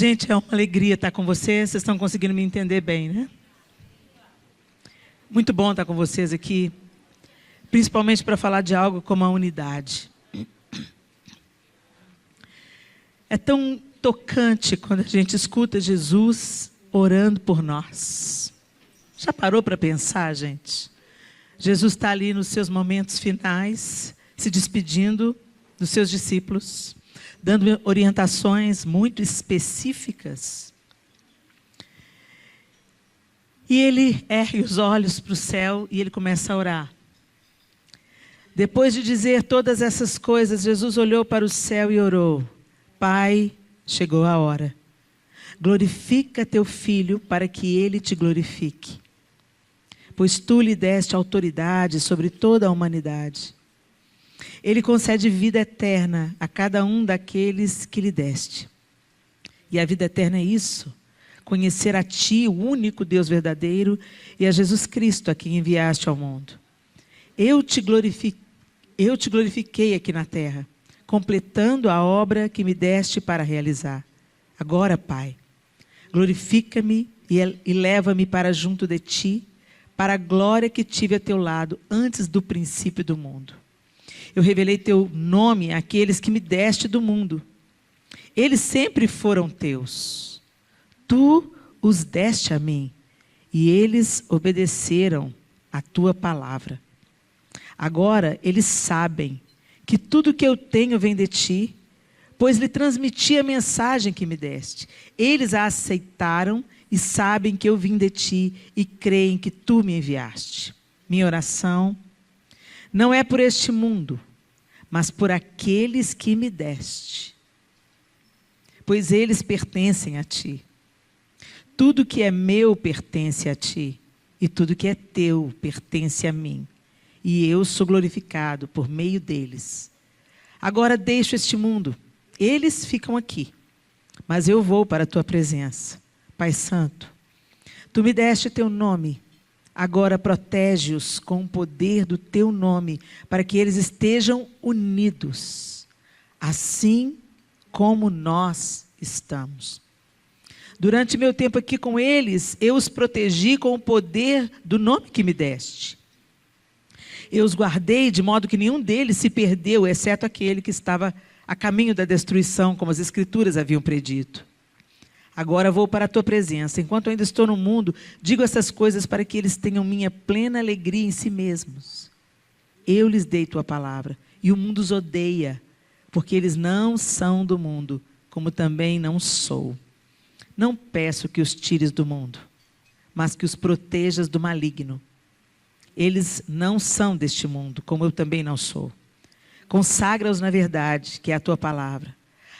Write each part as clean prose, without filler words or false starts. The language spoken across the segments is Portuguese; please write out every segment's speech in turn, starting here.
Gente, é uma alegria estar com vocês. Vocês estão conseguindo me entender bem, né? Muito bom estar com vocês aqui, principalmente para falar de algo como a unidade. É tão tocante quando a gente escuta Jesus orando por nós. Já parou para pensar, gente? Jesus está ali nos seus momentos finais, se despedindo dos seus discípulos, dando orientações muito específicas. E ele ergue os olhos para o céu e ele começa a orar. Depois de dizer todas essas coisas, Jesus olhou para o céu e orou: Pai, chegou a hora. Glorifica teu filho para que ele te glorifique. Pois tu lhe deste autoridade sobre toda a humanidade. Ele concede vida eterna a cada um daqueles que lhe deste. E a vida eterna é isso: conhecer a ti, o único Deus verdadeiro, e a Jesus Cristo, a quem enviaste ao mundo. Eu te glorifiquei aqui na terra, completando a obra que me deste para realizar. Agora, Pai, glorifica-me e leva-me para junto de ti, para a glória que tive a teu lado antes do princípio do mundo. Eu revelei teu nome àqueles que me deste do mundo. Eles sempre foram teus. Tu os deste a mim, e eles obedeceram a tua palavra. Agora eles sabem que tudo que eu tenho vem de ti, pois lhe transmiti a mensagem que me deste. Eles a aceitaram e sabem que eu vim de ti e creem que tu me enviaste. Minha oração não é por este mundo, mas por aqueles que me deste, pois eles pertencem a ti. Tudo que é meu pertence a ti, e tudo que é teu pertence a mim, e eu sou glorificado por meio deles. Agora deixo este mundo, eles ficam aqui, mas eu vou para a tua presença. Pai Santo, tu me deste teu nome, agora protege-os com o poder do teu nome, para que eles estejam unidos, assim como nós estamos. Durante meu tempo aqui com eles, eu os protegi com o poder do nome que me deste. Eu os guardei de modo que nenhum deles se perdeu, exceto aquele que estava a caminho da destruição, como as Escrituras haviam predito. Agora vou para a tua presença. Enquanto ainda estou no mundo, digo essas coisas para que eles tenham minha plena alegria em si mesmos. Eu lhes dei tua palavra, e o mundo os odeia, porque eles não são do mundo, como também não sou. Não peço que os tires do mundo, mas que os protejas do maligno. Eles não são deste mundo, como eu também não sou. Consagra-os na verdade, que é a tua palavra.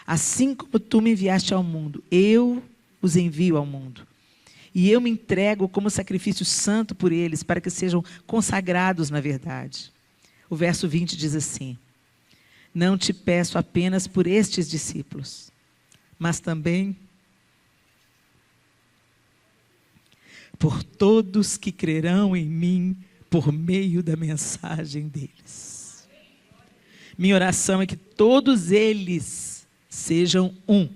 Assim como tu me enviaste ao mundo, eu os envio ao mundo. E eu me entrego como sacrifício santo por eles, para que sejam consagrados na verdade. O verso 20 diz assim: não te peço apenas por estes discípulos, mas também por todos que crerão em mim por meio da mensagem deles. Minha oração é que todos eles sejam um,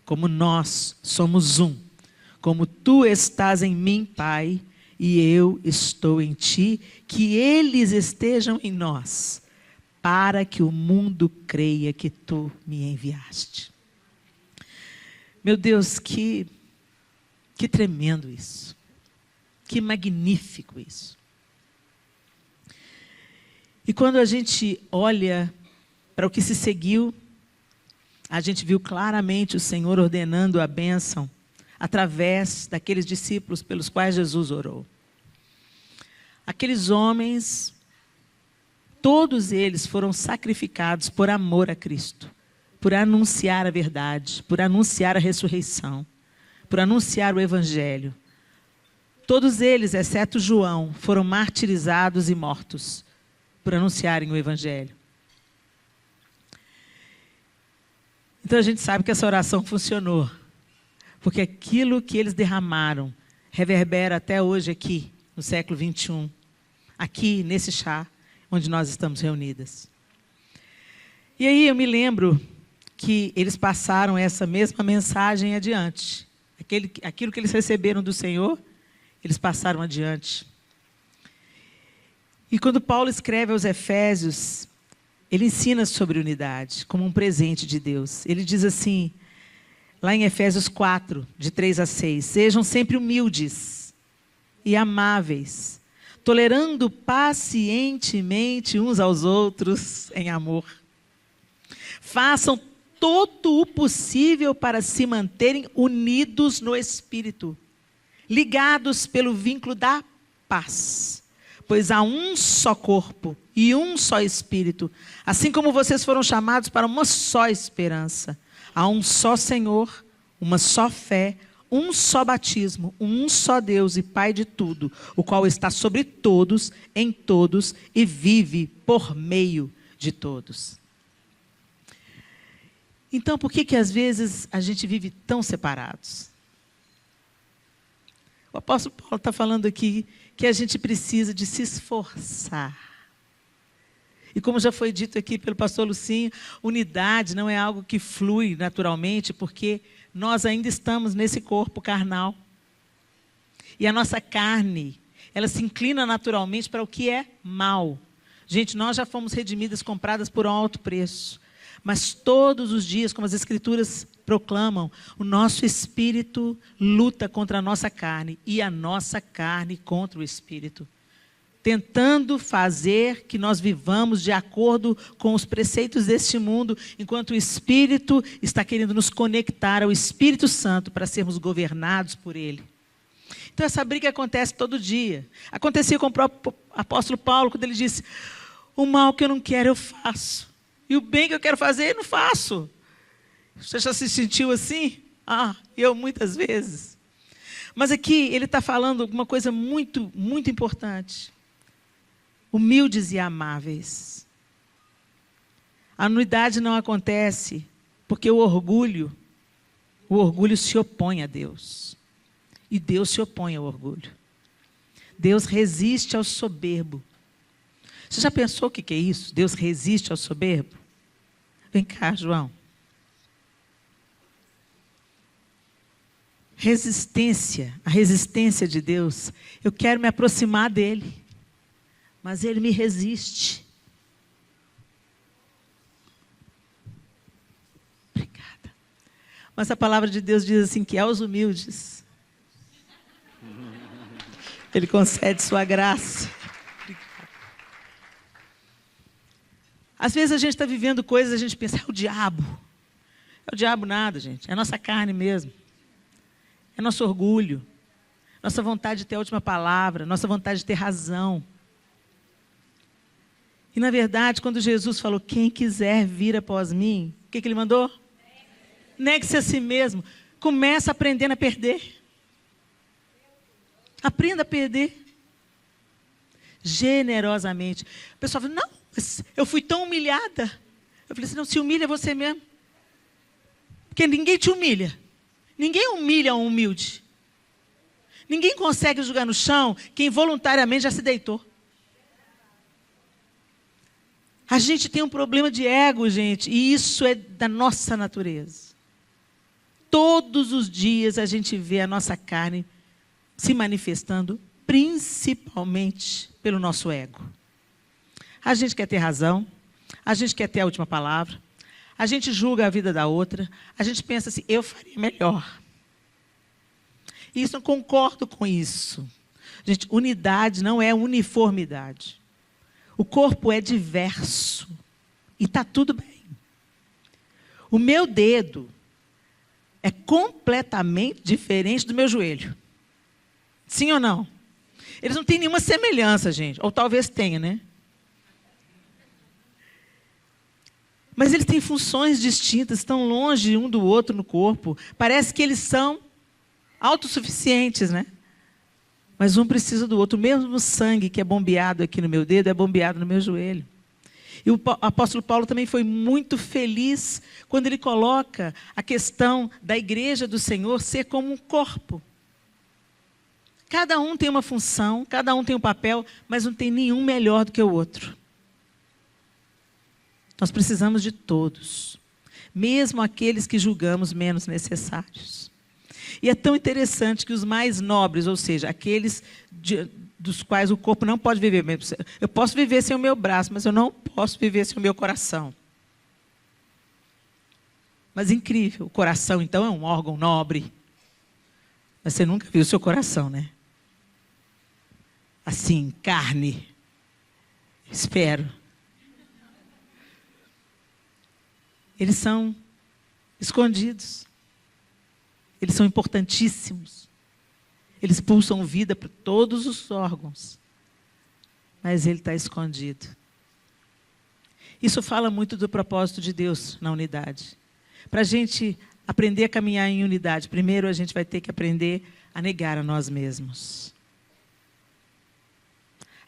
como nós somos um, como tu estás em mim, Pai, e eu estou em ti, que eles estejam em nós, para que o mundo creia que tu me enviaste. Meu Deus, que tremendo isso, que magnífico isso. E quando a gente olha para o que se seguiu, a gente viu claramente o Senhor ordenando a bênção através daqueles discípulos pelos quais Jesus orou. Aqueles homens, todos eles foram sacrificados por amor a Cristo, por anunciar a verdade, por anunciar a ressurreição, por anunciar o Evangelho. Todos eles, exceto João, foram martirizados e mortos por anunciarem o Evangelho. Então a gente sabe que essa oração funcionou, porque aquilo que eles derramaram reverbera até hoje aqui, no século 21, aqui nesse chá onde nós estamos reunidas. E aí eu me lembro que eles passaram essa mesma mensagem adiante. Aquilo que eles receberam do Senhor, eles passaram adiante. E quando Paulo escreve aos Efésios, ele ensina sobre unidade, como um presente de Deus. Ele diz assim, lá em Efésios 4, de 3 a 6, sejam sempre humildes e amáveis, tolerando pacientemente uns aos outros em amor. Façam todo o possível para se manterem unidos no Espírito, ligados pelo vínculo da paz. Pois há um só corpo e um só Espírito, assim como vocês foram chamados para uma só esperança. Há um só Senhor, uma só fé, um só batismo, um só Deus e Pai de tudo, o qual está sobre todos, em todos e vive por meio de todos. Então, por que às vezes a gente vive tão separados? O apóstolo Paulo está falando aqui que a gente precisa de se esforçar. E como já foi dito aqui pelo pastor Lucinho, unidade não é algo que flui naturalmente, porque nós ainda estamos nesse corpo carnal. E a nossa carne, ela se inclina naturalmente para o que é mal. Gente, nós já fomos redimidas, compradas por um alto preço. Mas todos os dias, como as Escrituras proclamam, o nosso espírito luta contra a nossa carne e a nossa carne contra o espírito, tentando fazer que nós vivamos de acordo com os preceitos deste mundo, enquanto o Espírito está querendo nos conectar ao Espírito Santo para sermos governados por Ele. Então essa briga acontece todo dia. Acontecia com o próprio apóstolo Paulo, quando ele disse, o mal que eu não quero eu faço. E o bem que eu quero fazer, eu não faço. Você já se sentiu assim? Eu muitas vezes. Mas aqui ele está falando uma coisa muito, muito importante. Humildes e amáveis. A unidade não acontece porque o orgulho se opõe a Deus. E Deus se opõe ao orgulho. Deus resiste ao soberbo. Você já pensou o que é isso? Deus resiste ao soberbo? Vem cá, João. A resistência de Deus. Eu quero me aproximar dele, mas ele me resiste. Obrigada. Mas a palavra de Deus diz assim, que aos humildes, ele concede sua graça. Às vezes a gente está vivendo coisas, a gente pensa, é o diabo. É o diabo nada, gente. É a nossa carne mesmo. É nosso orgulho. Nossa vontade de ter a última palavra. Nossa vontade de ter razão. E, na verdade, quando Jesus falou, quem quiser vir após mim, o que ele mandou? Negue-se a si mesmo. Começa aprendendo a perder. Aprenda a perder. Generosamente. O pessoal fala, não. Eu fui tão humilhada. Eu falei assim, não, se humilha você mesmo. Porque ninguém te humilha. Ninguém humilha um humilde. Ninguém consegue jogar no chão quem voluntariamente já se deitou. A gente tem um problema de ego, gente, e isso é da nossa natureza. Todos os dias a gente vê a nossa carne se manifestando, principalmente pelo nosso ego. A gente quer ter razão, a gente quer ter a última palavra, a gente julga a vida da outra, a gente pensa assim, eu faria melhor. E isso, eu concordo com isso. Gente, unidade não é uniformidade. O corpo é diverso e está tudo bem. O meu dedo é completamente diferente do meu joelho. Sim ou não? Eles não têm nenhuma semelhança, gente. Ou talvez tenha, né? Mas eles têm funções distintas, estão longe um do outro no corpo. Parece que eles são autossuficientes, né? Mas um precisa do outro. O mesmo sangue que é bombeado aqui no meu dedo é bombeado no meu joelho. E o apóstolo Paulo também foi muito feliz quando ele coloca a questão da igreja do Senhor ser como um corpo. Cada um tem uma função, cada um tem um papel, mas não tem nenhum melhor do que o outro. Nós precisamos de todos. mesmo aqueles que julgamos menos necessários. E é tão interessante que os mais nobres, ou seja, aqueles dos quais o corpo não pode viver. Eu posso viver sem o meu braço, mas eu não posso viver sem o meu coração. Mas incrível, o coração, então, é um órgão nobre. Mas você nunca viu o seu coração, né? Assim, carne. Espero. Eles são escondidos. Eles são importantíssimos. Eles pulsam vida para todos os órgãos. Mas ele está escondido. Isso fala muito do propósito de Deus na unidade. Para a gente aprender a caminhar em unidade, primeiro a gente vai ter que aprender a negar a nós mesmos.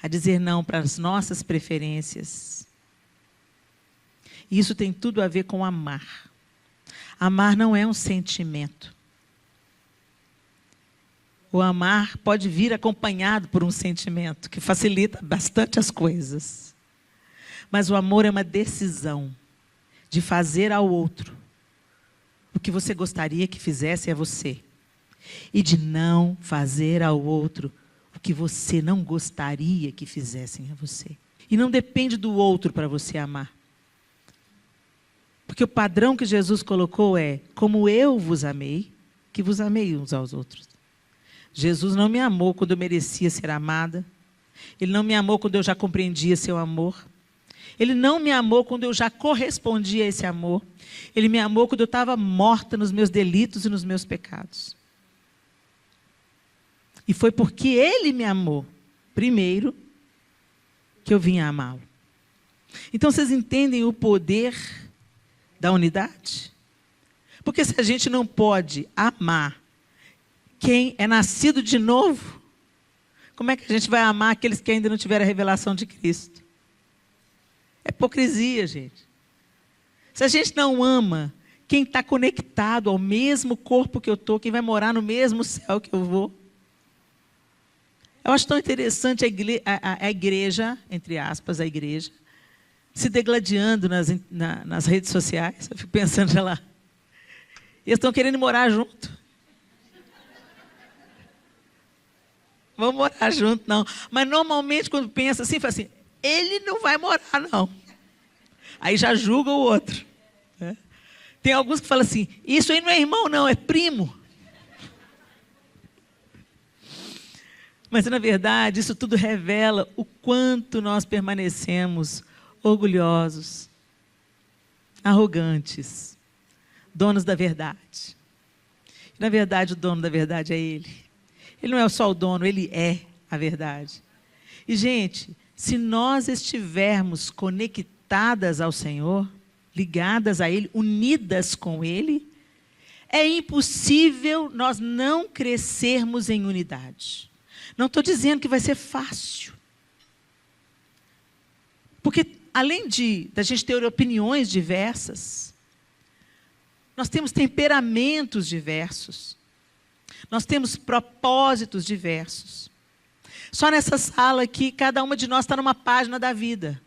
A dizer não para as nossas preferências. E isso tem tudo a ver com amar. Amar não é um sentimento. O amar pode vir acompanhado por um sentimento, que facilita bastante as coisas. Mas o amor é uma decisão de fazer ao outro o que você gostaria que fizesse a você. E de não fazer ao outro o que você não gostaria que fizessem a você. E não depende do outro para você amar. Porque o padrão que Jesus colocou é: como eu vos amei, que vos amei uns aos outros. Jesus não me amou quando eu merecia ser amada. Ele não me amou quando eu já compreendia seu amor. Ele não me amou quando eu já correspondia a esse amor. Ele me amou quando eu estava morta nos meus delitos e nos meus pecados. E foi porque Ele me amou, primeiro, que eu vim a amá-lo. Então, vocês entendem o poder da unidade? Porque se a gente não pode amar quem é nascido de novo, como é que a gente vai amar aqueles que ainda não tiveram a revelação de Cristo? É hipocrisia, gente. Se a gente não ama quem está conectado ao mesmo corpo que eu estou, quem vai morar no mesmo céu que eu vou. Eu acho tão interessante a igreja, entre aspas, a igreja, se degladiando nas redes sociais. Eu fico pensando lá. Eles estão querendo morar junto. Vamos morar junto, não. Mas normalmente quando pensa assim, fala assim, ele não vai morar, não. Aí já julga o outro. Né? Tem alguns que falam assim, isso aí não é irmão, não, é primo. Mas, na verdade, isso tudo revela o quanto nós permanecemos orgulhosos, arrogantes, donos da verdade. Na verdade, o dono da verdade é Ele. Ele não é só o dono, Ele é a verdade. E, gente, se nós estivermos conectadas ao Senhor, ligadas a Ele, unidas com Ele, é impossível nós não crescermos em unidade. Não estou dizendo que vai ser fácil. Porque, além da gente ter opiniões diversas, nós temos temperamentos diversos. Nós temos propósitos diversos. Só nessa sala aqui, cada uma de nós está numa página da vida.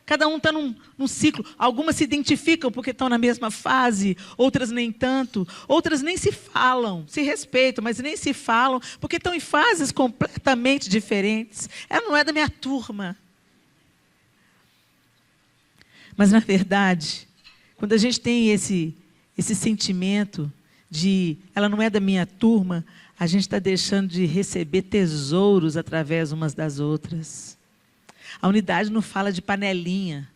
Cada um está num ciclo. Algumas se identificam porque estão na mesma fase, outras nem tanto. Outras nem se falam, se respeitam, mas nem se falam, porque estão em fases completamente diferentes. Ela não é da minha turma. Mas, na verdade, quando a gente tem esse sentimento de ela não é da minha turma, a gente está deixando de receber tesouros através umas das outras. A unidade não fala de panelinha.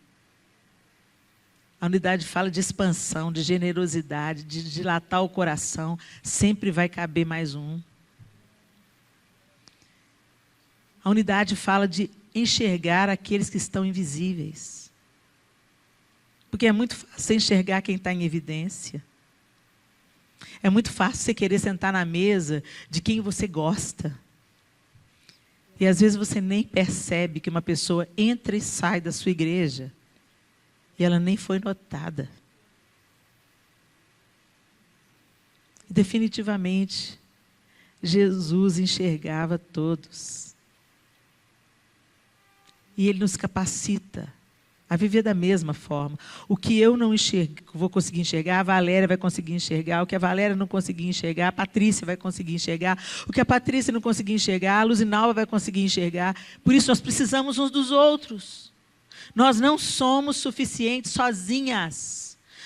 A unidade fala de expansão, de generosidade, de dilatar o coração. Sempre vai caber mais um. A unidade fala de enxergar aqueles que estão invisíveis. Porque é muito fácil enxergar quem está em evidência. É muito fácil você querer sentar na mesa de quem você gosta. E às vezes você nem percebe que uma pessoa entra e sai da sua igreja e ela nem foi notada. E definitivamente, Jesus enxergava todos. E Ele nos capacita a viver da mesma forma. O que eu não vou conseguir enxergar, a Valéria vai conseguir enxergar. O que a Valéria não conseguir enxergar, a Patrícia vai conseguir enxergar. O que a Patrícia não conseguir enxergar, a Luzinalva vai conseguir enxergar. Por isso nós precisamos uns dos outros. Nós não somos suficientes sozinhas.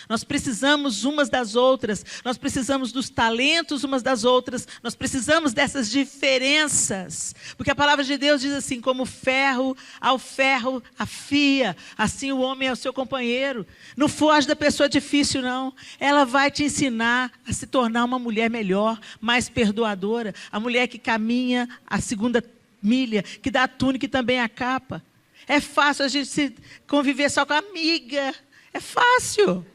Nós precisamos umas das outras. Nós precisamos dos talentos umas das outras. Nós precisamos dessas diferenças. Porque a palavra de Deus diz assim, como ferro ao ferro afia, assim o homem é o seu companheiro. Não foge da pessoa difícil, não. Ela vai te ensinar a se tornar uma mulher melhor, mais perdoadora. A mulher que caminha a segunda milha, que dá a túnica e também a capa. É fácil a gente se conviver só com a amiga. É fácil.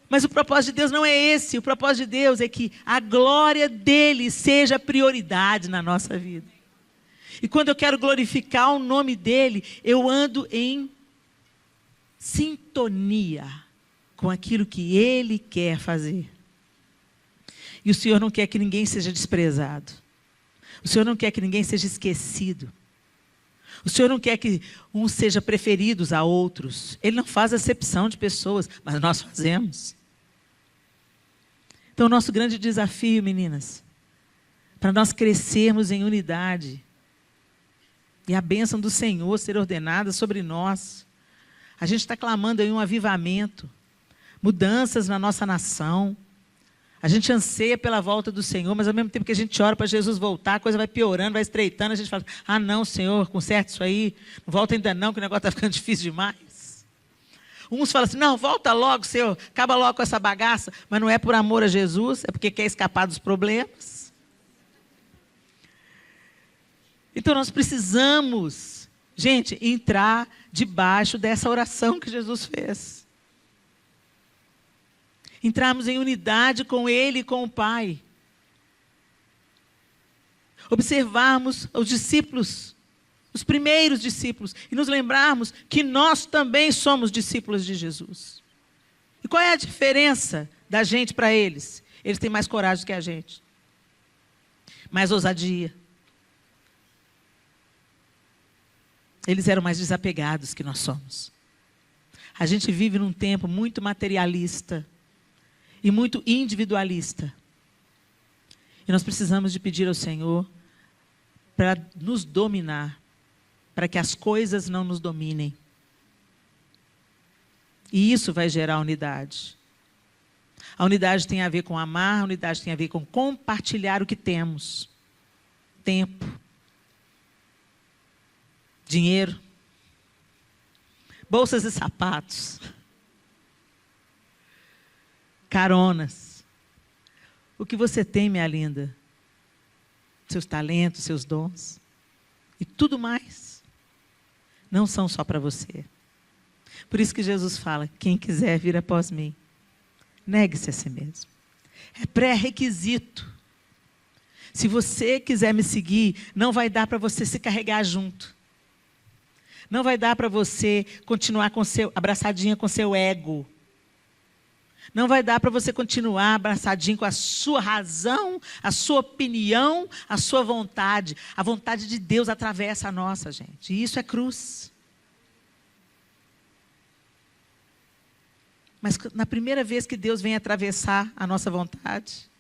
Mas o propósito de Deus não é esse. O propósito de Deus é que a glória dele seja prioridade na nossa vida. E quando eu quero glorificar o nome dele, eu ando em sintonia com aquilo que ele quer fazer. E o Senhor não quer que ninguém seja desprezado. O Senhor não quer que ninguém seja esquecido. O Senhor não quer que uns sejam preferidos a outros. Ele não faz acepção de pessoas, mas nós fazemos. Então, o nosso grande desafio, meninas, para nós crescermos em unidade e a bênção do Senhor ser ordenada sobre nós. A gente está clamando aí um avivamento, mudanças na nossa nação. A gente anseia pela volta do Senhor, mas ao mesmo tempo que a gente ora para Jesus voltar, a coisa vai piorando, vai estreitando, a gente fala, ah não, Senhor, conserta isso aí, não volta ainda não, que o negócio está ficando difícil demais. Uns falam assim, não, volta logo, Senhor, acaba logo com essa bagaça, mas não é por amor a Jesus, é porque quer escapar dos problemas. Então nós precisamos, gente, entrar debaixo dessa oração que Jesus fez. Entrarmos em unidade com Ele e com o Pai. Observarmos os discípulos, os primeiros discípulos, e nos lembrarmos que nós também somos discípulos de Jesus. E qual é a diferença da gente para eles? Eles têm mais coragem que a gente. Mais ousadia. Eles eram mais desapegados que nós somos. A gente vive num tempo muito materialista e muito individualista. E nós precisamos de pedir ao Senhor para nos dominar, para que as coisas não nos dominem. E isso vai gerar unidade. A unidade tem a ver com amar, a unidade tem a ver com compartilhar o que temos. Tempo, dinheiro, bolsas e sapatos, caronas. O que você tem, minha linda? Seus talentos, seus dons e tudo mais não são só para você. Por isso que Jesus fala, quem quiser vir após mim, negue-se a si mesmo. É pré-requisito. Se você quiser me seguir, não vai dar para você se carregar junto. Não vai dar para você continuar abraçadinha com seu ego. Não vai dar para você continuar abraçadinho com a sua razão, a sua opinião, a sua vontade. A vontade de Deus atravessa a nossa, gente. E isso é cruz. Mas na primeira vez que Deus vem atravessar a nossa vontade,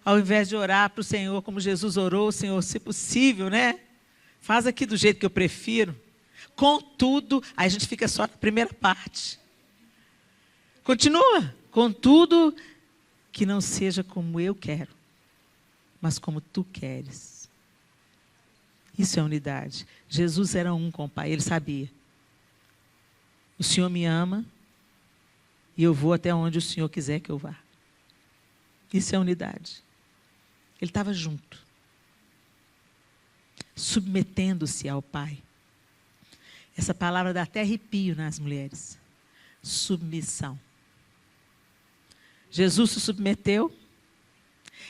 ao invés de orar para o Senhor como Jesus orou, Senhor, se possível, né? Faz aqui do jeito que eu prefiro. Contudo, aí a gente fica só na primeira parte. Continua. Contudo, que não seja como eu quero, mas como tu queres. Isso é unidade. Jesus era um com o Pai, ele sabia. O Senhor me ama e eu vou até onde o Senhor quiser que eu vá. Isso é unidade. Ele estava junto, submetendo-se ao Pai. Essa palavra dá até arrepio nas mulheres. Submissão. Jesus se submeteu.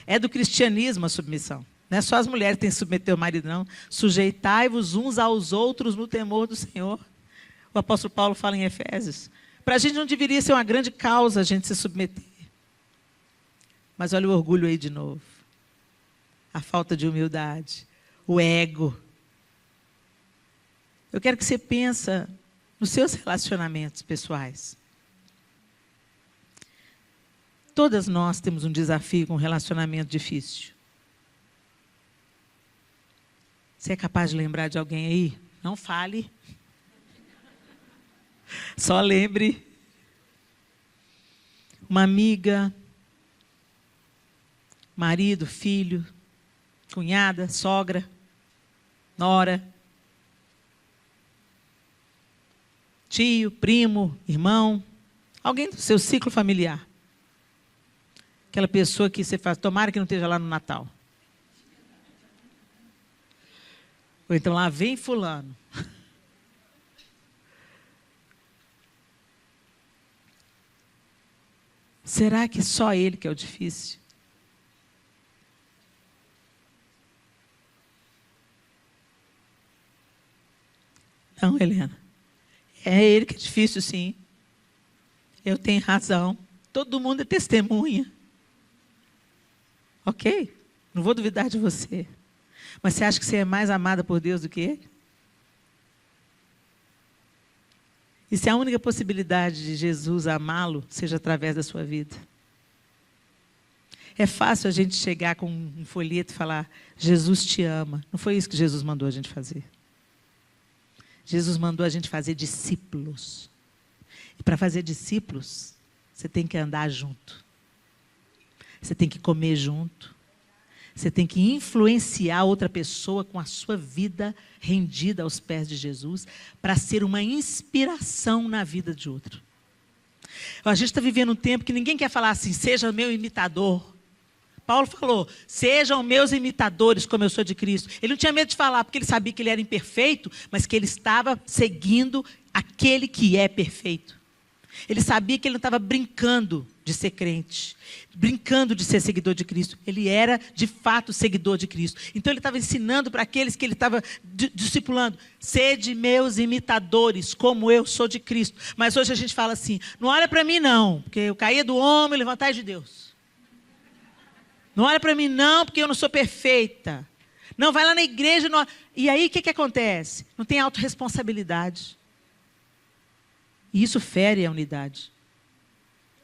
É do cristianismo a submissão. Não é só as mulheres que têm que submeter o marido, não. Sujeitai-vos uns aos outros no temor do Senhor. O apóstolo Paulo fala em Efésios. Para a gente não deveria ser uma grande causa a gente se submeter. Mas olha o orgulho aí de novo. A falta de humildade. O ego. Eu quero que você pense nos seus relacionamentos pessoais. Todas nós temos um desafio com um relacionamento difícil. Você é capaz de lembrar de alguém aí? Não fale. Só lembre. Uma amiga, marido, filho, cunhada, sogra, nora, tio, primo, irmão, alguém do seu ciclo familiar. Aquela pessoa que você faz, tomara que não esteja lá no Natal. Ou então lá vem fulano. Será que só ele que é o difícil? Não, Helena. É ele que é difícil, sim. Eu tenho razão. Todo mundo é testemunha. Ok? Não vou duvidar de você. Mas você acha que você é mais amada por Deus do que ele? E se a única possibilidade de Jesus amá-lo seja através da sua vida? É fácil a gente chegar com um folheto e falar, Jesus te ama. Não foi isso que Jesus mandou a gente fazer. Jesus mandou a gente fazer discípulos. E para fazer discípulos, você tem que andar junto. Você tem que comer junto. Você tem que influenciar outra pessoa com a sua vida rendida aos pés de Jesus para ser uma inspiração na vida de outro. A gente está vivendo um tempo que ninguém quer falar assim, seja meu imitador. Paulo falou, sejam meus imitadores como eu sou de Cristo. Ele não tinha medo de falar, porque ele sabia que ele era imperfeito, mas que ele estava seguindo aquele que é perfeito. Ele sabia que ele não estava brincando de ser crente, brincando de ser seguidor de Cristo. Ele era, de fato, seguidor de Cristo. Então, ele estava ensinando para aqueles que ele estava discipulando, sede meus imitadores, como eu sou de Cristo. Mas hoje a gente fala assim, não olha para mim não, porque eu caí do homem, levantai de Deus. Não olha para mim não, porque eu não sou perfeita. Não, vai lá na igreja. Não... E aí, o que acontece? Não tem autorresponsabilidade. E isso fere a unidade.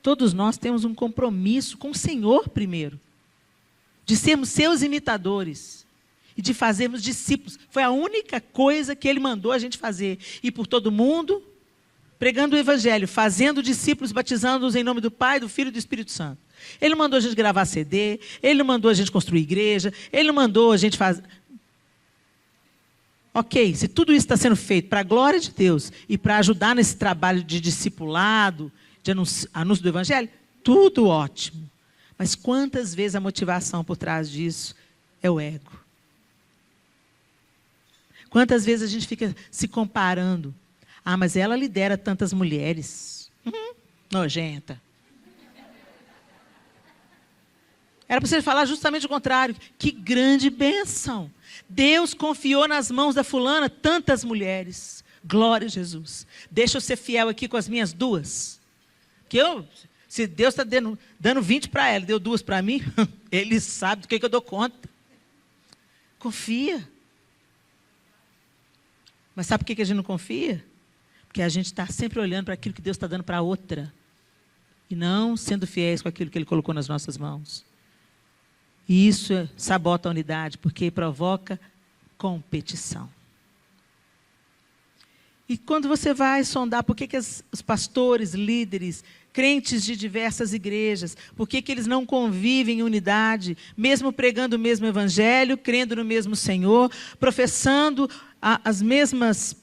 Todos nós temos um compromisso com o Senhor primeiro. De sermos seus imitadores. E de fazermos discípulos. Foi a única coisa que Ele mandou a gente fazer. Ir por todo mundo, pregando o Evangelho, fazendo discípulos, batizando-os em nome do Pai, do Filho e do Espírito Santo. Ele não mandou a gente gravar CD, Ele não mandou a gente construir igreja, Ele não mandou a gente fazer... Ok, se tudo isso está sendo feito para a glória de Deus e para ajudar nesse trabalho de discipulado, de anúncio do Evangelho, tudo ótimo. Mas quantas vezes a motivação por trás disso é o ego? Quantas vezes a gente fica se comparando? Ah, mas ela lidera tantas mulheres. Nojenta. Era para você falar justamente o contrário. Que grande bênção. Deus confiou nas mãos da fulana tantas mulheres. Glória a Jesus. Deixa eu ser fiel aqui com as minhas duas. Que se Deus está dando 20 para ela, deu 2 para mim, Ele sabe do que eu dou conta. Confia. Mas sabe por que a gente não confia? Porque a gente está sempre olhando para aquilo que Deus está dando para outra. E não sendo fiéis com aquilo que Ele colocou nas nossas mãos. E isso sabota a unidade, porque provoca competição. E quando você vai sondar por que os pastores, líderes, crentes de diversas igrejas, por que eles não convivem em unidade, mesmo pregando o mesmo evangelho, crendo no mesmo Senhor, professando as mesmas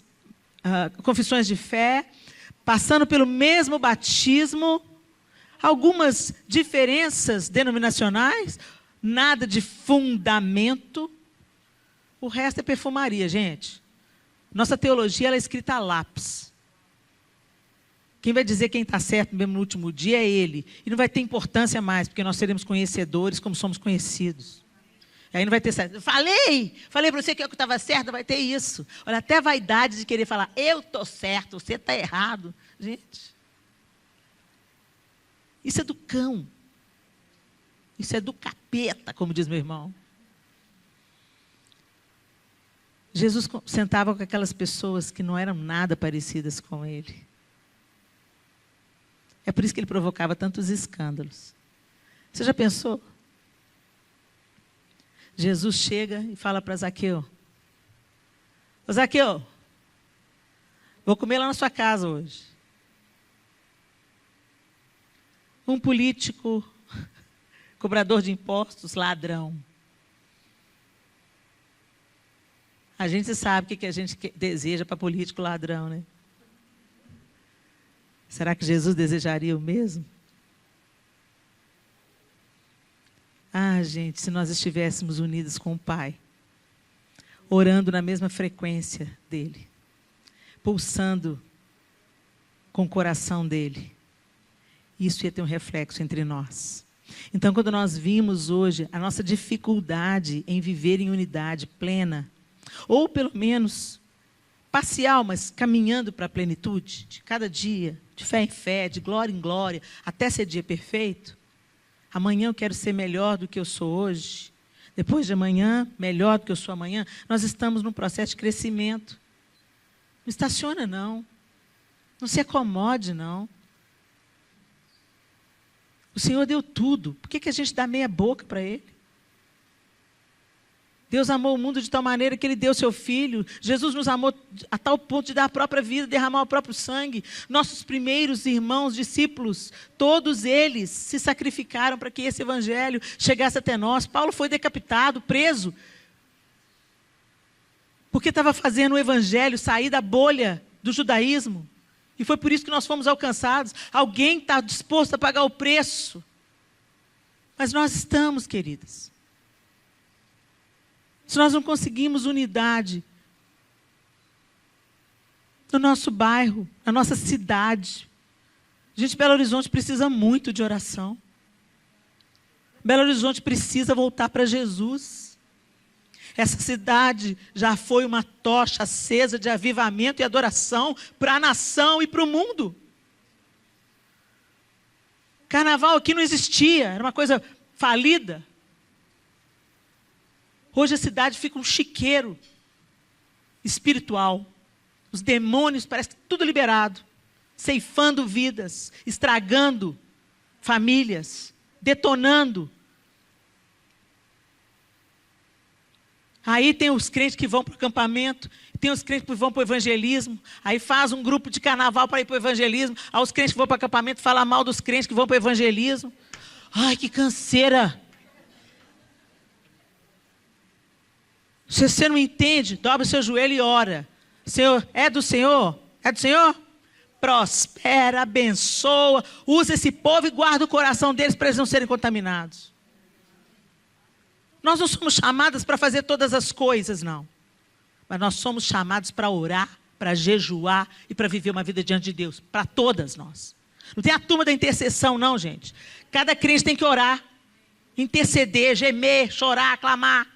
confissões de fé, passando pelo mesmo batismo, algumas diferenças denominacionais, nada de fundamento. O resto é perfumaria, gente. Nossa teologia ela é escrita a lápis. Quem vai dizer quem está certo mesmo no último dia é Ele. E não vai ter importância mais, porque nós seremos conhecedores como somos conhecidos. Aí não vai ter certo. Falei para você que eu estava certo, vai ter isso. Olha, até a vaidade de querer falar, eu estou certo, você está errado. Gente, isso é do cão. Isso é do capeta, como diz meu irmão. Jesus sentava com aquelas pessoas que não eram nada parecidas com ele. É por isso que ele provocava tantos escândalos. Você já pensou? Jesus chega e fala para Zaqueu: ô Zaqueu, vou comer lá na sua casa hoje. Um político, cobrador de impostos, ladrão. A gente sabe o que a gente deseja para político ladrão, né? Será que Jesus desejaria o mesmo? Ah, gente, se nós estivéssemos unidos com o Pai, orando na mesma frequência dele, pulsando com o coração dele, isso ia ter um reflexo entre nós. Então, quando nós vimos hoje a nossa dificuldade em viver em unidade plena, ou pelo menos parcial, mas caminhando para a plenitude, de cada dia, de fé em fé, de glória em glória, até ser dia perfeito. Amanhã eu quero ser melhor do que eu sou hoje. Depois de amanhã, melhor do que eu sou amanhã. Nós estamos num processo de crescimento. Não estaciona, não. Não se acomode, não. O Senhor deu tudo. Por que a gente dá meia boca para Ele? Deus amou o mundo de tal maneira que Ele deu seu Filho. Jesus nos amou a tal ponto de dar a própria vida, derramar o próprio sangue. Nossos primeiros irmãos, discípulos, todos eles se sacrificaram para que esse Evangelho chegasse até nós. Paulo foi decapitado, preso, porque estava fazendo o Evangelho sair da bolha do judaísmo. E foi por isso que nós fomos alcançados. Alguém está disposto a pagar o preço. Mas nós estamos, queridas. Se nós não conseguimos unidade no nosso bairro, na nossa cidade. Gente, Belo Horizonte precisa muito de oração. Belo Horizonte precisa voltar para Jesus. Essa cidade já foi uma tocha acesa de avivamento e adoração para a nação e para o mundo. Carnaval aqui não existia, era uma coisa falida. Hoje a cidade fica um chiqueiro espiritual. Os demônios, parece que tudo liberado. Ceifando vidas, estragando famílias, detonando. Aí tem os crentes que vão para o acampamento, tem os crentes que vão para o evangelismo, aí faz um grupo de carnaval para ir para o evangelismo, aí os crentes que vão para o acampamento falam mal dos crentes que vão para o evangelismo. Ai, que canseira! Se você não entende, dobra o seu joelho e ora. Senhor, é do Senhor? É do Senhor? Prospera, abençoa, usa esse povo e guarda o coração deles para eles não serem contaminados. Nós não somos chamadas para fazer todas as coisas, não. Mas nós somos chamados para orar, para jejuar e para viver uma vida diante de Deus. Para todas nós. Não tem a turma da intercessão, não, gente. Cada crente tem que orar, interceder, gemer, chorar, clamar.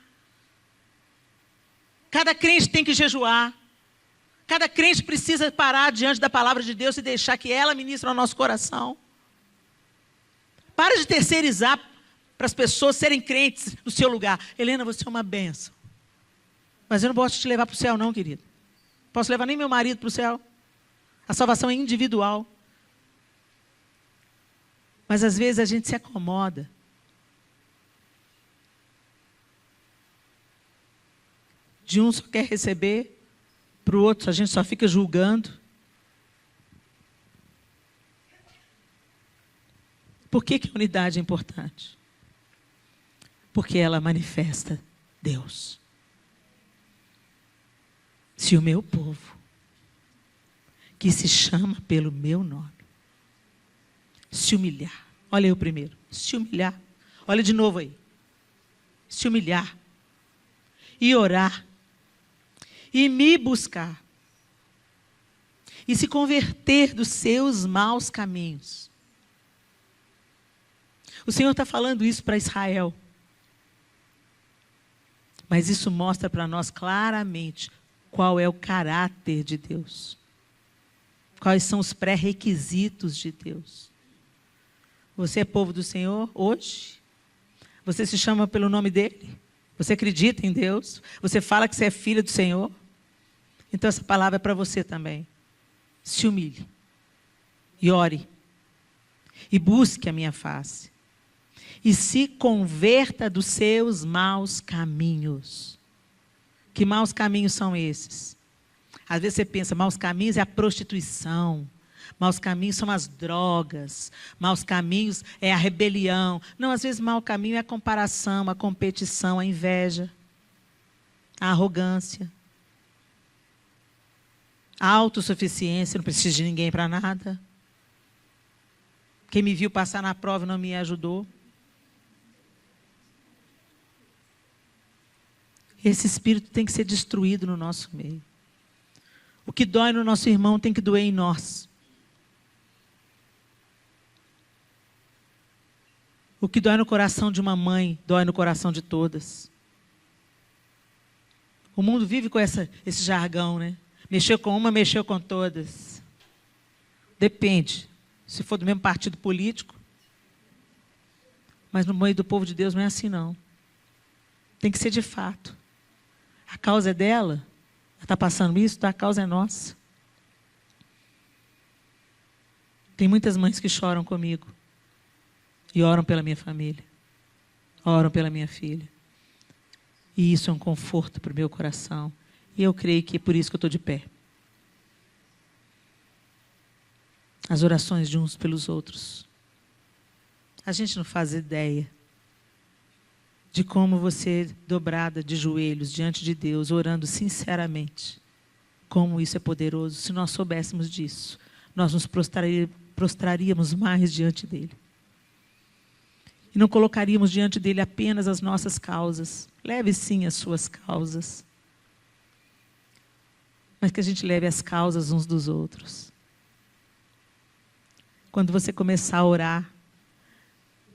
Cada crente tem que jejuar. Cada crente precisa parar diante da palavra de Deus e deixar que ela ministre no nosso coração. Para de terceirizar para as pessoas serem crentes no seu lugar. Helena, você é uma bênção. Mas eu não posso te levar para o céu, não, querido. Não posso levar nem meu marido para o céu. A salvação é individual. Mas às vezes a gente se acomoda. De um só quer receber, para o outro a gente só fica julgando. Por que a unidade é importante? Porque ela manifesta Deus. Se o meu povo, que se chama pelo meu nome, se humilhar, olha aí o primeiro, se humilhar, olha de novo aí, se humilhar e orar, e me buscar, e se converter dos seus maus caminhos. O Senhor está falando isso para Israel. Mas isso mostra para nós claramente qual é o caráter de Deus. Quais são os pré-requisitos de Deus. Você é povo do Senhor hoje? Você se chama pelo nome dEle? Você acredita em Deus? Você fala que você é filha do Senhor? Então essa palavra é para você também. Se humilhe. E ore. E busque a minha face. E se converta dos seus maus caminhos. Que maus caminhos são esses? Às vezes você pensa, maus caminhos é a prostituição. Maus caminhos são as drogas. Maus caminhos é a rebelião. Não, às vezes mau caminho é a comparação, a competição, a inveja, a arrogância, a autossuficiência, não preciso de ninguém para nada. Quem me viu passar na prova não me ajudou. Esse espírito tem que ser destruído no nosso meio. O que dói no nosso irmão tem que doer em nós. O que dói no coração de uma mãe, dói no coração de todas. O mundo vive com esse jargão, né? Mexeu com uma, mexeu com todas. Depende. Se for do mesmo partido político. Mas no meio do povo de Deus não é assim, não. Tem que ser de fato. A causa é dela. Ela está passando isso, então a causa é nossa. Tem muitas mães que choram comigo. E oram pela minha família. Oram pela minha filha. E isso é um conforto para o meu coração. E eu creio que é por isso que eu estou de pé. As orações de uns pelos outros. A gente não faz ideia de como você, dobrada de joelhos diante de Deus, orando sinceramente, como isso é poderoso. Se nós soubéssemos disso, nós nos prostraríamos mais diante dele. E não colocaríamos diante dele apenas as nossas causas. Leve sim as suas causas. Mas que a gente leve as causas uns dos outros. Quando você começar a orar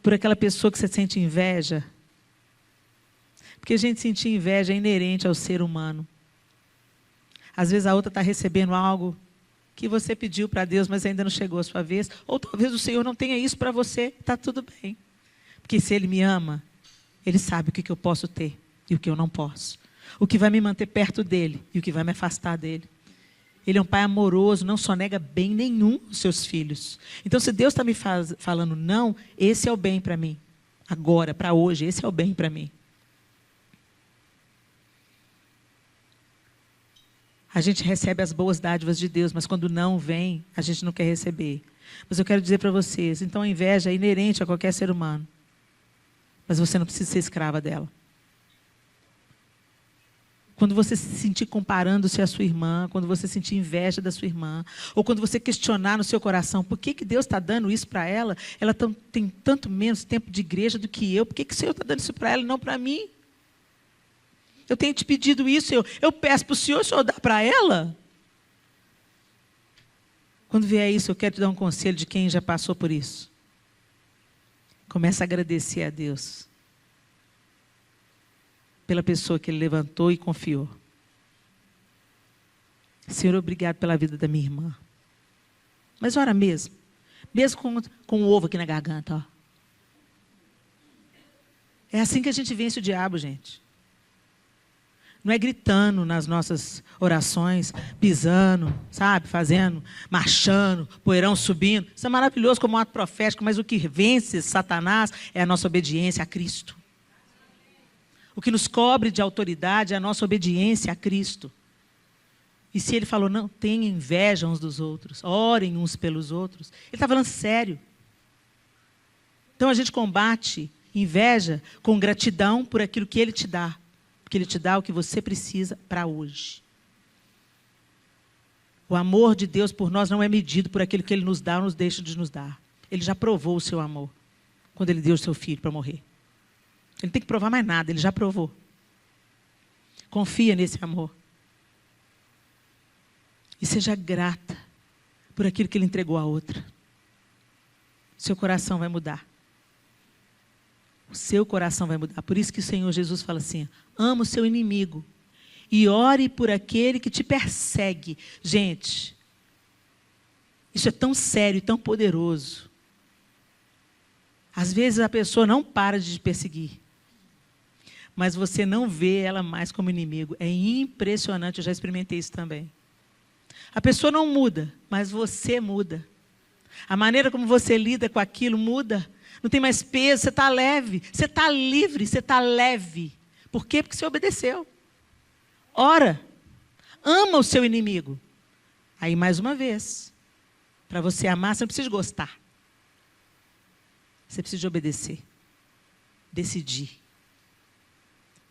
por aquela pessoa que você sente inveja, porque a gente sentir inveja é inerente ao ser humano. Às vezes a outra está recebendo algo que você pediu para Deus, mas ainda não chegou a sua vez. Ou talvez o Senhor não tenha isso para você, está tudo bem. Porque se Ele me ama, Ele sabe o que eu posso ter e o que eu não posso. O que vai me manter perto dEle e o que vai me afastar dEle. Ele é um pai amoroso, não só nega bem nenhum aos seus filhos. Então, se Deus está me falando não, esse é o bem para mim. Agora, para hoje, esse é o bem para mim. A gente recebe as boas dádivas de Deus, mas quando não vem, a gente não quer receber. Mas eu quero dizer para vocês, então a inveja é inerente a qualquer ser humano. Mas você não precisa ser escrava dela. Quando você se sentir comparando-se à sua irmã, quando você sentir inveja da sua irmã, ou quando você questionar no seu coração, por que Deus está dando isso para ela? Ela tem tanto menos tempo de igreja do que eu, por que o Senhor está dando isso para ela e não para mim? Eu tenho te pedido isso, eu peço para o Senhor dá para ela? Quando vier isso, eu quero te dar um conselho de quem já passou por isso. Comece a agradecer a Deus pela pessoa que Ele levantou e confiou. Senhor, obrigado pela vida da minha irmã. Mas ora mesmo com o ovo aqui na garganta. Ó. É assim que a gente vence o diabo, gente. Não é gritando nas nossas orações, pisando, sabe, fazendo, marchando, poeirão subindo. Isso é maravilhoso como um ato profético, mas o que vence Satanás é a nossa obediência a Cristo. O que nos cobre de autoridade é a nossa obediência a Cristo. E se Ele falou, não tenham inveja uns dos outros, orem uns pelos outros, Ele está falando sério. Então a gente combate inveja com gratidão por aquilo que Ele te dá. Porque Ele te dá o que você precisa para hoje. O amor de Deus por nós não é medido por aquilo que Ele nos dá ou nos deixa de nos dar. Ele já provou o seu amor quando Ele deu o seu filho para morrer. Ele não tem que provar mais nada, Ele já provou. Confia nesse amor. E seja grata por aquilo que Ele entregou a outra. Seu coração vai mudar. O seu coração vai mudar. Por isso que o Senhor Jesus fala assim, ama o seu inimigo e ore por aquele que te persegue. Gente, isso é tão sério e tão poderoso. Às vezes a pessoa não para de te perseguir. mas você não vê ela mais como inimigo. É impressionante, eu já experimentei isso também. A pessoa não muda, mas você muda. A maneira como você lida com aquilo muda. Não tem mais peso, você está leve, você está livre, você está leve. Por quê? Porque você obedeceu. Ora, ama o seu inimigo. Aí, mais uma vez, para você amar, você não precisa gostar. Você precisa de obedecer. Decidir.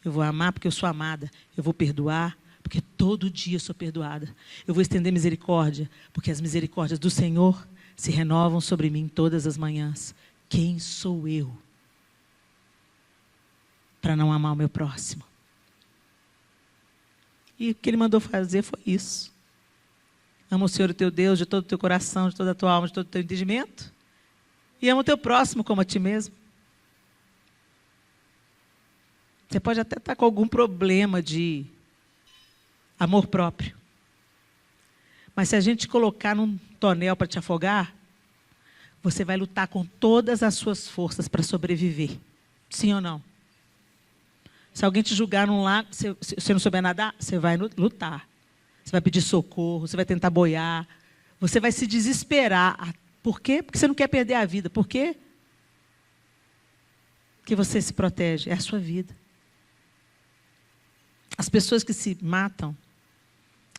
Eu vou amar porque eu sou amada. Eu vou perdoar porque todo dia eu sou perdoada. Eu vou estender misericórdia porque as misericórdias do Senhor se renovam sobre mim todas as manhãs. Quem sou eu para não amar o meu próximo? E o que ele mandou fazer foi isso. Ama o Senhor, o teu Deus, de todo o teu coração, de toda a tua alma, de todo o teu entendimento. E ama o teu próximo como a ti mesmo. Você pode até estar com algum problema de amor próprio. Mas se a gente te colocar num tonel para te afogar, você vai lutar com todas as suas forças para sobreviver. Sim ou não? Se alguém te julgar num lago, se você não souber nadar, você vai lutar. Você vai pedir socorro, você vai tentar boiar. Você vai se desesperar. Por quê? Porque você não quer perder a vida. Por quê? Porque você se protege. É a sua vida. As pessoas que se matam,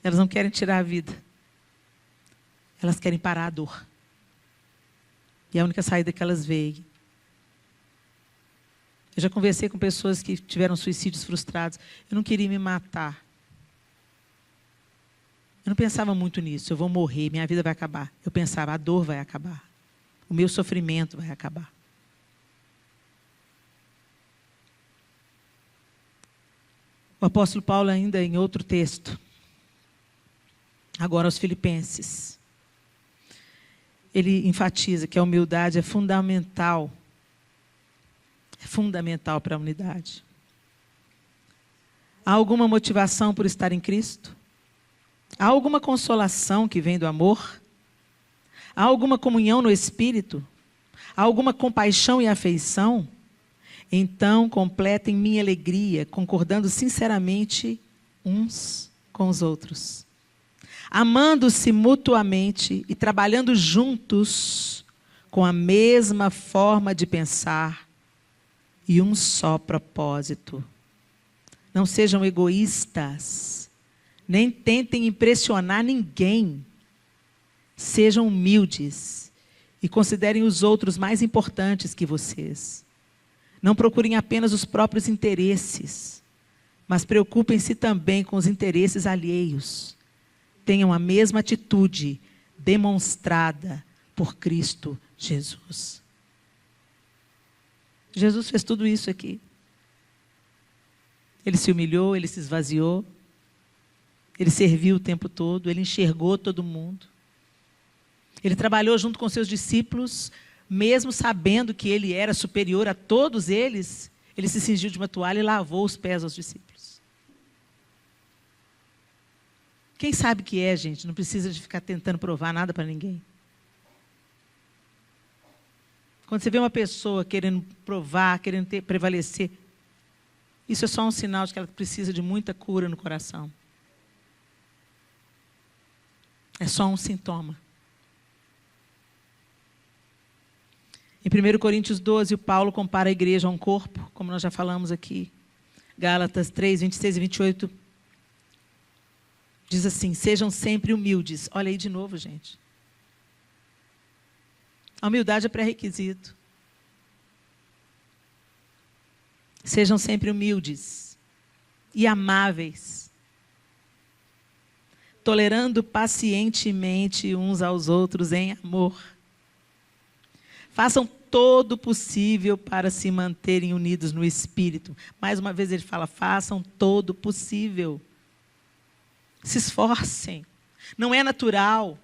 elas não querem tirar a vida. Elas querem parar a dor. E a única saída que elas veem. Eu já conversei com pessoas que tiveram suicídios frustrados. Eu não queria me matar. Eu não pensava muito nisso. Eu vou morrer, minha vida vai acabar. Eu pensava, a dor vai acabar. O meu sofrimento vai acabar. O apóstolo Paulo ainda em outro texto, agora aos Filipenses, ele enfatiza que a humildade é fundamental para a unidade. Há alguma motivação por estar em Cristo? Há alguma consolação que vem do amor? Há alguma comunhão no Espírito? Há alguma compaixão e afeição? Então, completem minha alegria, concordando sinceramente uns com os outros. Amando-se mutuamente e trabalhando juntos com a mesma forma de pensar e um só propósito. Não sejam egoístas, nem tentem impressionar ninguém. Sejam humildes e considerem os outros mais importantes que vocês. Não procurem apenas os próprios interesses, mas preocupem-se também com os interesses alheios. Tenham a mesma atitude demonstrada por Cristo Jesus. Jesus fez tudo isso aqui. Ele se humilhou, ele se esvaziou, ele serviu o tempo todo, ele enxergou todo mundo. Ele trabalhou junto com seus discípulos, mesmo sabendo que ele era superior a todos eles, ele se cingiu de uma toalha e lavou os pés aos discípulos. Quem sabe que é, gente? Não precisa de ficar tentando provar nada para ninguém. Quando você vê uma pessoa querendo provar, querendo prevalecer, isso é só um sinal de que ela precisa de muita cura no coração. É só um sintoma. Em 1 Coríntios 12, o Paulo compara a igreja a um corpo, como nós já falamos aqui. Gálatas 3, 26 e 28. Diz assim, sejam sempre humildes. Olha aí de novo, gente. A humildade é pré-requisito. Sejam sempre humildes e amáveis, tolerando pacientemente uns aos outros em amor. Façam todo o possível para se manterem unidos no Espírito. Mais uma vez ele fala, façam todo o possível. Se esforcem. Não é natural.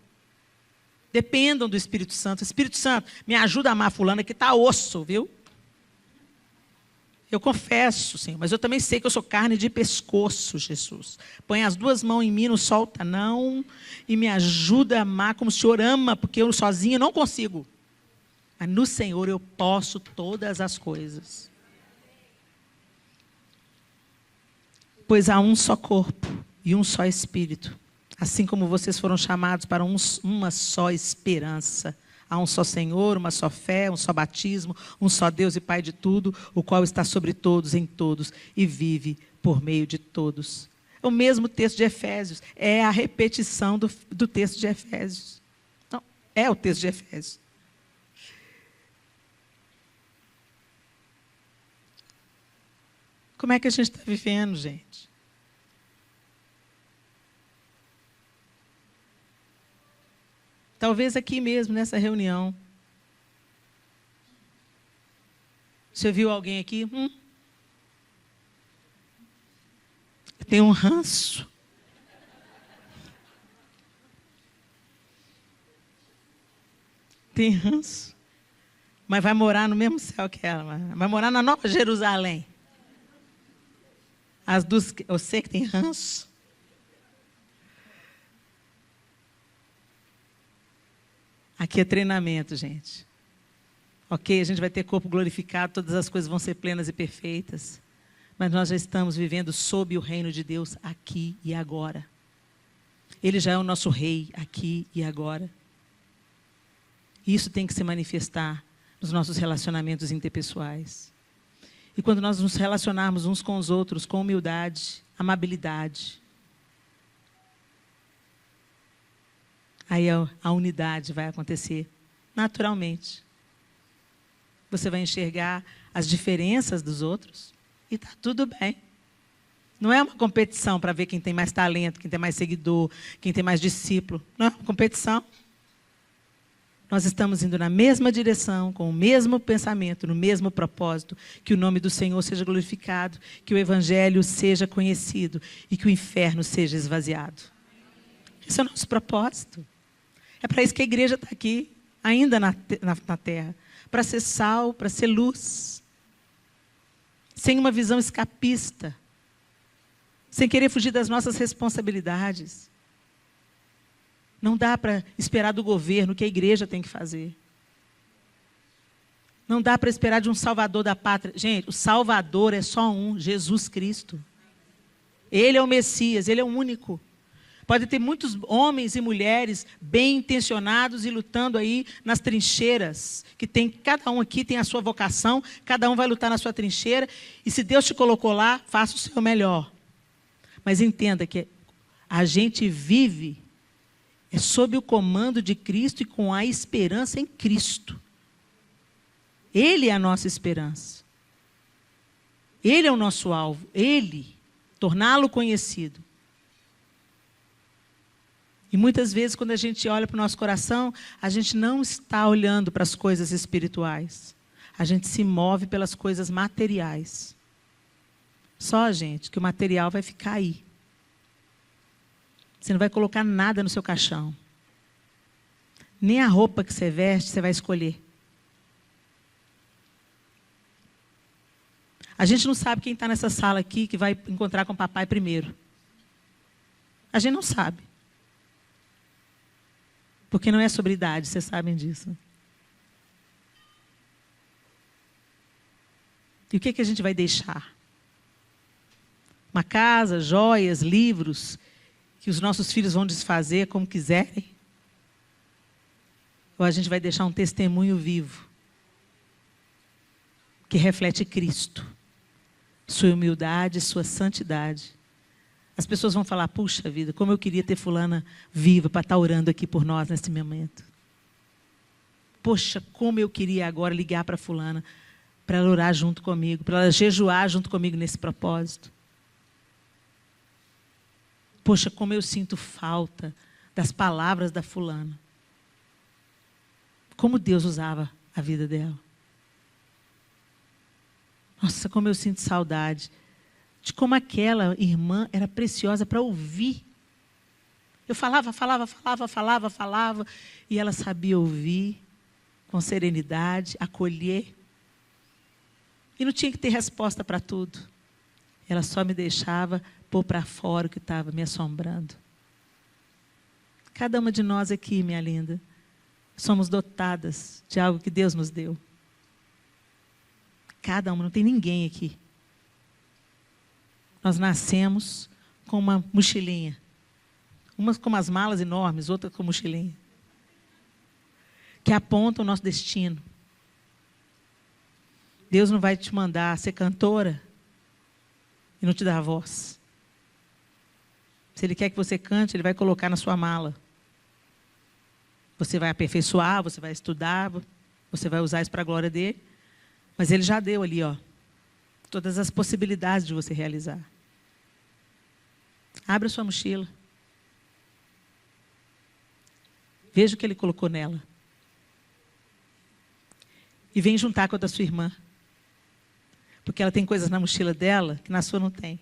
Dependam do Espírito Santo. Espírito Santo, me ajuda a amar fulana que está osso, viu? Eu confesso, Senhor, mas eu também sei que eu sou carne de pescoço, Jesus. Põe as duas mãos em mim, não solta não, e me ajuda a amar como o Senhor ama, porque eu sozinho não consigo. Mas no Senhor eu posso todas as coisas. Pois há um só corpo e um só Espírito, assim como vocês foram chamados para uma só esperança. Há um só Senhor, uma só fé, um só batismo, um só Deus e Pai de tudo, o qual está sobre todos, em todos, e vive por meio de todos. É o mesmo texto de Efésios, é a repetição do texto de Efésios. Não, é o texto de Efésios. Como é que a gente está vivendo, gente? Talvez aqui mesmo, nessa reunião. Você viu alguém aqui? Tem um ranço. Tem ranço. Mas vai morar no mesmo céu que ela. Vai morar na Nova Jerusalém. As duas, eu sei que tem ranço. Aqui é treinamento, gente. Ok, a gente vai ter corpo glorificado, todas as coisas vão ser plenas e perfeitas. Mas nós já estamos vivendo sob o reino de Deus aqui e agora. Ele já é o nosso rei aqui e agora. Isso tem que se manifestar nos nossos relacionamentos interpessoais. E quando nós nos relacionarmos uns com os outros com humildade, amabilidade, aí a unidade vai acontecer naturalmente. Você vai enxergar as diferenças dos outros e está tudo bem. Não é uma competição para ver quem tem mais talento, quem tem mais seguidor, quem tem mais discípulo. Não é uma competição. Nós estamos indo na mesma direção, com o mesmo pensamento, no mesmo propósito, que o nome do Senhor seja glorificado, que o Evangelho seja conhecido e que o inferno seja esvaziado. Esse é o nosso propósito. É para isso que a igreja está aqui, ainda na terra, para ser sal, para ser luz, sem uma visão escapista, sem querer fugir das nossas responsabilidades. Não dá para esperar do governo o que a igreja tem que fazer. Não dá para esperar de um salvador da pátria. Gente, o salvador é só um, Jesus Cristo. Ele é o Messias, ele é o único. Pode ter muitos homens e mulheres bem intencionados e lutando aí nas trincheiras, que tem, cada um aqui tem a sua vocação, cada um vai lutar na sua trincheira, e se Deus te colocou lá, faça o seu melhor. Mas entenda que a gente vive sob o comando de Cristo e com a esperança em Cristo. Ele é a nossa esperança. Ele é o nosso alvo. Ele, torná-lo conhecido. E muitas vezes, quando a gente olha para o nosso coração, a gente não está olhando para as coisas espirituais. A gente se move pelas coisas materiais. Só, gente, que o material vai ficar aí. Você não vai colocar nada no seu caixão. Nem a roupa que você veste, você vai escolher. A gente não sabe quem está nessa sala aqui que vai encontrar com o papai primeiro. A gente não sabe. Porque não é sobre idade, vocês sabem disso. E o que a gente vai deixar? Uma casa, joias, livros, que os nossos filhos vão desfazer como quiserem? Ou a gente vai deixar um testemunho vivo, que reflete Cristo, sua humildade, sua santidade. As pessoas vão falar, puxa vida, como eu queria ter fulana viva para estar orando aqui por nós nesse momento. Poxa, como eu queria agora ligar para fulana, para ela orar junto comigo, para ela jejuar junto comigo nesse propósito. Poxa, como eu sinto falta das palavras da fulana. Como Deus usava a vida dela. Nossa, como eu sinto saudade de como aquela irmã era preciosa para ouvir. Eu falava, e ela sabia ouvir com serenidade, acolher. E não tinha que ter resposta para tudo. Ela só me deixava pôr para fora o que estava me assombrando. Cada uma de nós aqui, minha linda, somos dotadas de algo que Deus nos deu. Cada uma, não tem ninguém aqui Nós nascemos com uma mochilinha. Umas com umas malas enormes, outras com mochilinha. Que apontam o nosso destino. Deus não vai te mandar ser cantora e não te dar a voz. Se Ele quer que você cante, Ele vai colocar na sua mala. Você vai aperfeiçoar, você vai estudar, você vai usar isso para a glória dEle. Mas Ele já deu ali, ó, todas as possibilidades de você realizar. Abra a sua mochila. Veja o que Ele colocou nela. E vem juntar com a da sua irmã. Porque ela tem coisas na mochila dela que na sua não tem.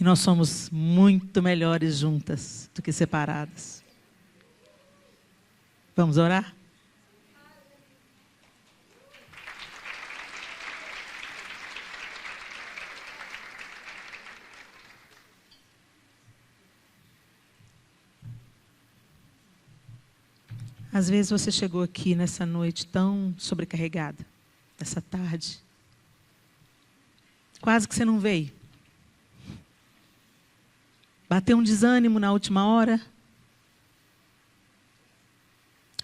E nós somos muito melhores juntas do que separadas. Vamos orar? Às vezes você chegou aqui nessa noite tão sobrecarregada, nessa tarde. Quase que você não veio. Bateu um desânimo na última hora.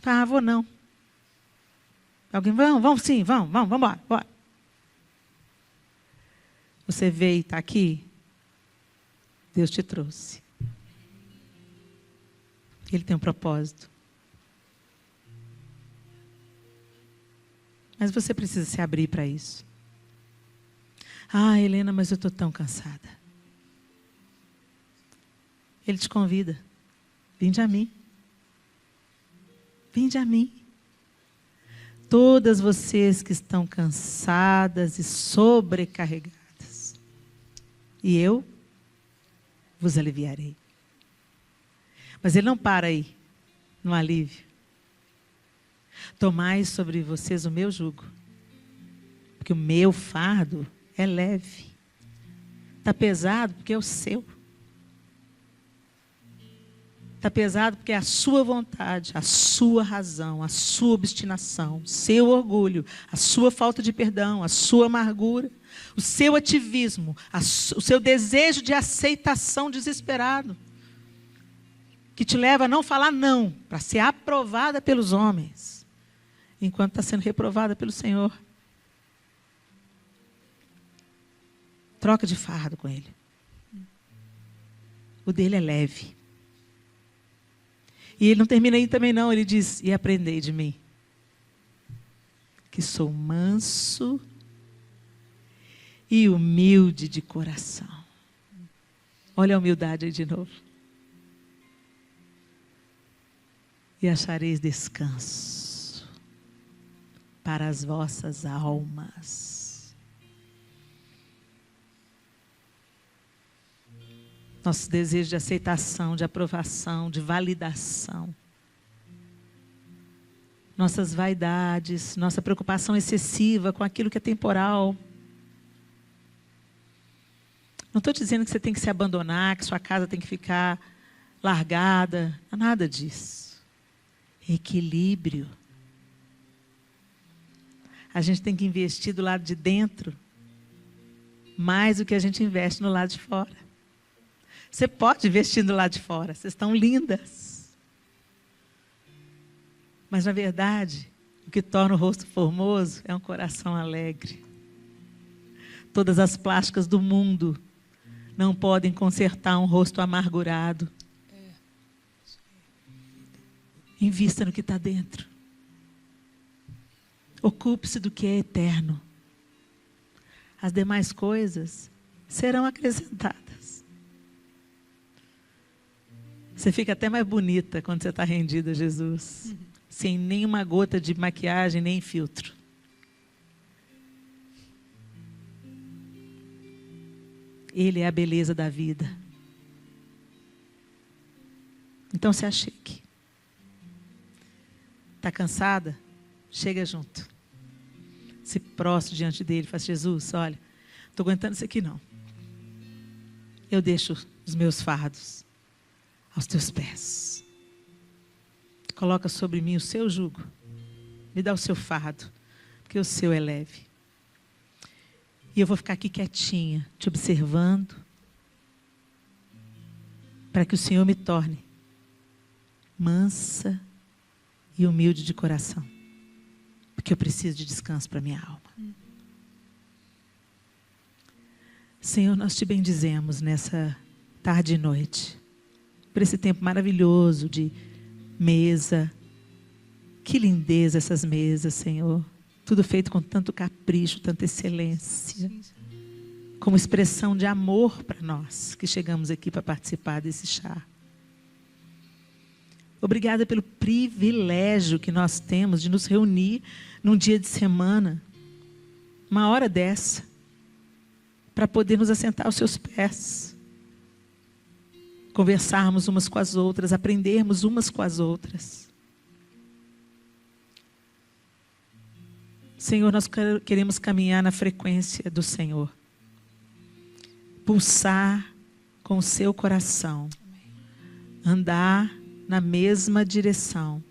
Ah, vou não. Alguém, vamos sim, vamos embora, bora. Você veio e está aqui, Deus te trouxe. Ele tem um propósito. Mas você precisa se abrir para isso. Ah, Helena, mas eu estou tão cansada. Ele te convida. Vinde a mim. Vinde a mim. Todas vocês que estão cansadas e sobrecarregadas. E eu vos aliviarei. Mas Ele não para aí, no alívio. Tomai sobre vocês o meu jugo. Porque o meu fardo é leve. Está pesado porque é o seu. Está pesado porque é a sua vontade, a sua razão, a sua obstinação, o seu orgulho, a sua falta de perdão, a sua amargura, o seu ativismo, o seu desejo de aceitação desesperado, que te leva a não falar não, para ser aprovada pelos homens, enquanto está sendo reprovada pelo Senhor. Troca de fardo com Ele. O dele é leve. E ele não termina aí também não, ele diz, e aprendei de mim, que sou manso e humilde de coração. Olha a humildade aí de novo. E achareis descanso para as vossas almas. Nosso desejo de aceitação, de aprovação, de validação. Nossas vaidades, nossa preocupação excessiva com aquilo que é temporal. Não estou dizendo que você tem que se abandonar, que sua casa tem que ficar largada. Não é nada disso. Equilíbrio. A gente tem que investir do lado de dentro mais do que a gente investe no lado de fora. Você pode investir do lado de fora. Vocês estão lindas. Mas, na verdade, o que torna o rosto formoso é um coração alegre. Todas as plásticas do mundo não podem consertar um rosto amargurado. Invista no que está dentro. Ocupe-se do que é eterno. As demais coisas serão acrescentadas. Você fica até mais bonita quando você está rendida a Jesus. Sem nenhuma gota de maquiagem, nem filtro. Ele é a beleza da vida. Então se achegue. Está cansada? Chega junto. Se prostre diante dele. Faz, Jesus, olha, estou aguentando isso aqui não. Eu deixo os meus fardos aos teus pés. Coloca sobre mim o seu jugo. Me dá o seu fardo, porque o seu é leve. E eu vou ficar aqui quietinha, te observando, para que o Senhor me torne mansa e humilde de coração. Porque eu preciso de descanso para minha alma. Senhor, nós te bendizemos nessa tarde e noite, por esse tempo maravilhoso de mesa. Que lindeza essas mesas, Senhor. Tudo feito com tanto capricho, tanta excelência. Como expressão de amor para nós que chegamos aqui para participar desse chá. Obrigada pelo privilégio que nós temos de nos reunir num dia de semana, uma hora dessa, para poder nos assentar aos seus pés. Conversarmos umas com as outras, aprendermos umas com as outras. Senhor, nós queremos caminhar na frequência do Senhor. Pulsar com o seu coração. Andar na mesma direção.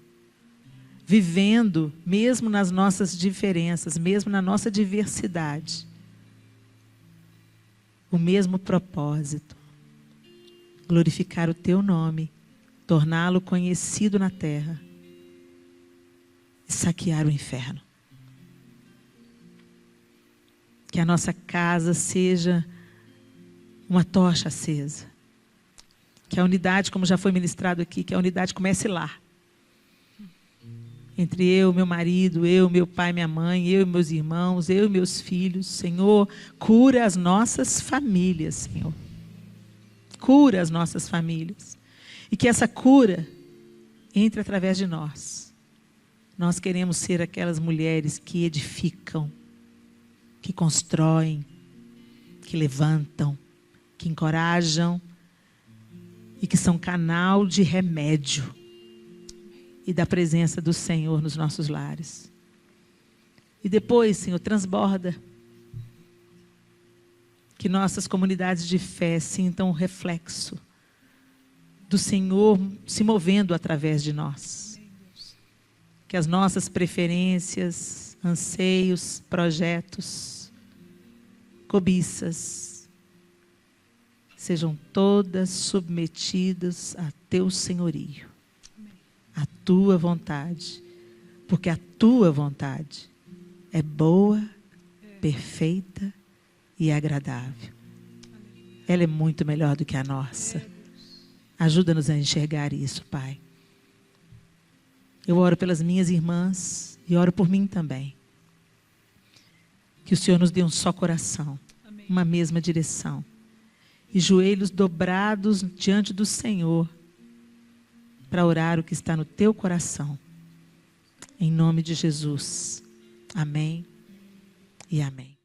Vivendo, mesmo nas nossas diferenças, mesmo na nossa diversidade, o mesmo propósito. Glorificar o teu nome, torná-lo conhecido na terra e saquear o inferno. Que a nossa casa seja uma tocha acesa. Que a unidade, como já foi ministrado aqui, que a unidade comece lá. Entre eu, meu marido, eu, meu pai, minha mãe, eu e meus irmãos, eu e meus filhos. Senhor, cura as nossas famílias, Senhor. Cura as nossas famílias. E que essa cura entre através de nós. Nós queremos ser aquelas mulheres que edificam, que constroem, que levantam, que encorajam e que são canal de remédio e da presença do Senhor nos nossos lares. E depois, Senhor, transborda. Que nossas comunidades de fé sintam o reflexo do Senhor se movendo através de nós. Que as nossas preferências, anseios, projetos, cobiças, sejam todas submetidas a teu senhorio, a tua vontade, porque a tua vontade é boa, perfeita e agradável. Ela é muito melhor do que a nossa. Ajuda-nos a enxergar isso, Pai. Eu oro pelas minhas irmãs e oro por mim também. Que o Senhor nos dê um só coração, uma mesma direção. E joelhos dobrados diante do Senhor para orar o que está no teu coração. Em nome de Jesus. Amém e amém.